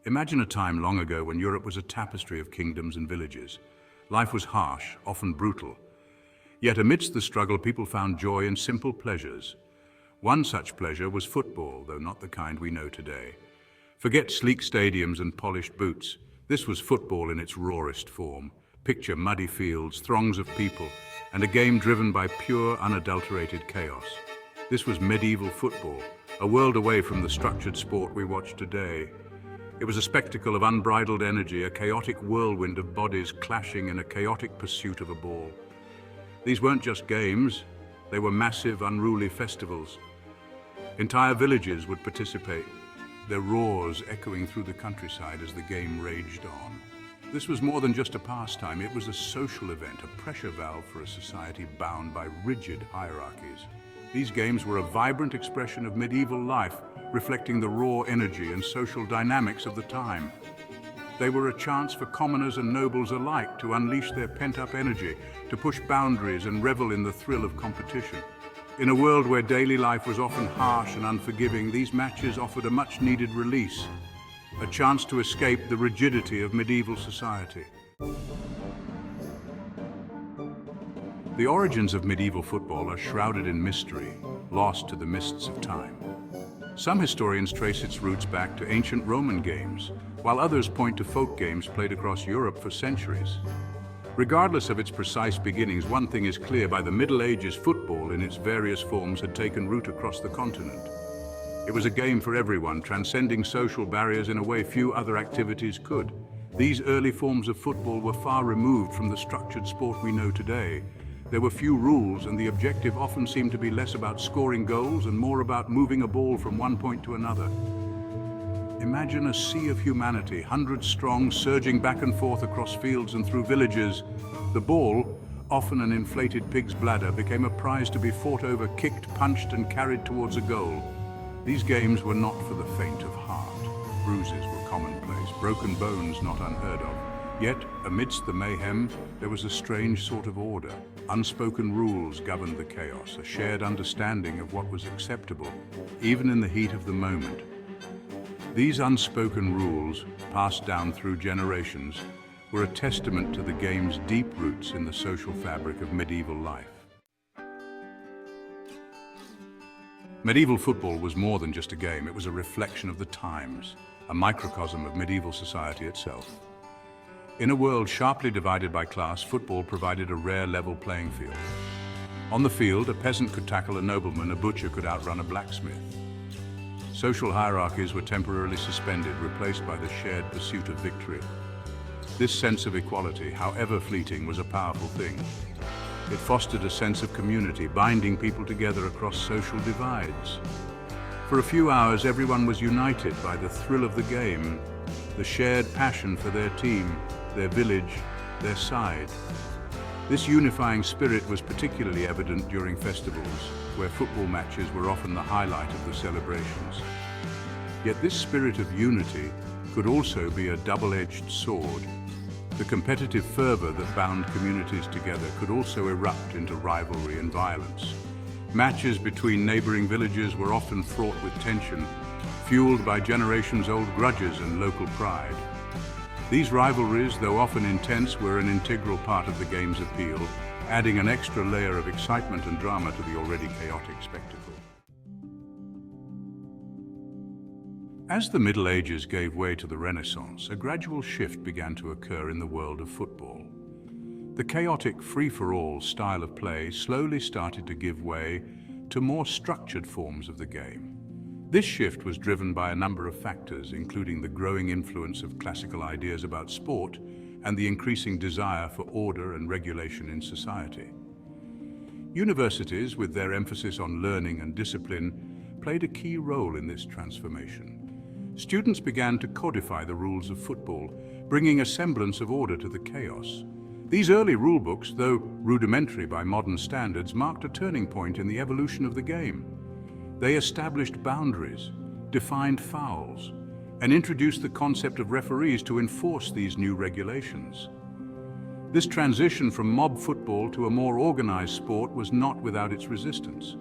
Imagine a time long ago when Europe was a tapestry of kingdoms and villages. Life was harsh, often brutal. Yet amidst the struggle, people found joy in simple pleasures. One such pleasure was football, though not the kind we know today. Forget sleek stadiums and polished boots. This was football in its rawest form. Picture muddy fields, throngs of people, and a game driven by pure, unadulterated chaos. This was medieval football, a world away from the structured sport we watch today. It was a spectacle of unbridled energy, a chaotic whirlwind of bodies clashing in a chaotic pursuit of a ball. These weren't just games, they were massive, unruly festivals. Entire villages would participate, their roars echoing through the countryside as the game raged on. This was more than just a pastime, it was a social event, a pressure valve for a society bound by rigid hierarchies. These games were a vibrant expression of medieval life, reflecting the raw energy and social dynamics of the time. They were a chance for commoners and nobles alike to unleash their pent-up energy, to push boundaries and revel in the thrill of competition. In a world where daily life was often harsh and unforgiving, these matches offered a much-needed release, a chance to escape the rigidity of medieval society. The origins of medieval football are shrouded in mystery, lost to the mists of time. Some historians trace its roots back to ancient Roman games, while others point to folk games played across Europe for centuries. Regardless of its precise beginnings, one thing is clear: by the Middle Ages, football in its various forms had taken root across the continent. It was a game for everyone, transcending social barriers in a way few other activities could. These early forms of football were far removed from the structured sport we know today. There were few rules, and the objective often seemed to be less about scoring goals and more about moving a ball from one point to another. Imagine a sea of humanity, hundreds strong, surging back and forth across fields and through villages. The ball, often an inflated pig's bladder, became a prize to be fought over, kicked, punched, and carried towards a goal. These games were not for the faint of heart. Bruises were commonplace, broken bones not unheard of. Yet, amidst the mayhem, there was a strange sort of order. Unspoken rules governed the chaos, a shared understanding of what was acceptable, even in the heat of the moment. These unspoken rules, passed down through generations, were a testament to the game's deep roots in the social fabric of medieval life. Medieval football was more than just a game, it was a reflection of the times, a microcosm of medieval society itself. In a world sharply divided by class, football provided a rare level playing field. On the field, a peasant could tackle a nobleman, a butcher could outrun a blacksmith. Social hierarchies were temporarily suspended, replaced by the shared pursuit of victory. This sense of equality, however fleeting, was a powerful thing. It fostered a sense of community, binding people together across social divides. For a few hours, everyone was united by the thrill of the game, the shared passion for their team, their village, their side. This unifying spirit was particularly evident during festivals, where football matches were often the highlight of the celebrations. Yet this spirit of unity could also be a double-edged sword. The competitive fervor that bound communities together could also erupt into rivalry and violence. Matches between neighboring villages were often fraught with tension, fueled by generations-old grudges and local pride. These rivalries, though often intense, were an integral part of the game's appeal, adding an extra layer of excitement and drama to the already chaotic spectacle. As the Middle Ages gave way to the Renaissance, a gradual shift began to occur in the world of football. The chaotic free-for-all style of play slowly started to give way to more structured forms of the game. This shift was driven by a number of factors, including the growing influence of classical ideas about sport and the increasing desire for order and regulation in society. Universities, with their emphasis on learning and discipline, played a key role in this transformation. Students began to codify the rules of football, bringing a semblance of order to the chaos. These early rulebooks, though rudimentary by modern standards, marked a turning point in the evolution of the game. They established boundaries, defined fouls, and introduced the concept of referees to enforce these new regulations. This transition from mob football to a more organized sport was not without its resistance.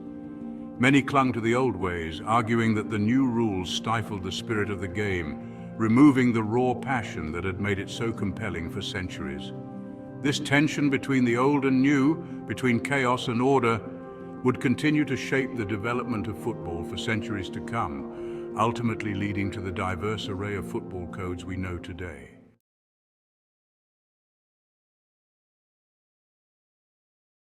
Many clung to the old ways, arguing that the new rules stifled the spirit of the game, removing the raw passion that had made it so compelling for centuries. This tension between the old and new, between chaos and order, would continue to shape the development of football for centuries to come, ultimately leading to the diverse array of football codes we know today.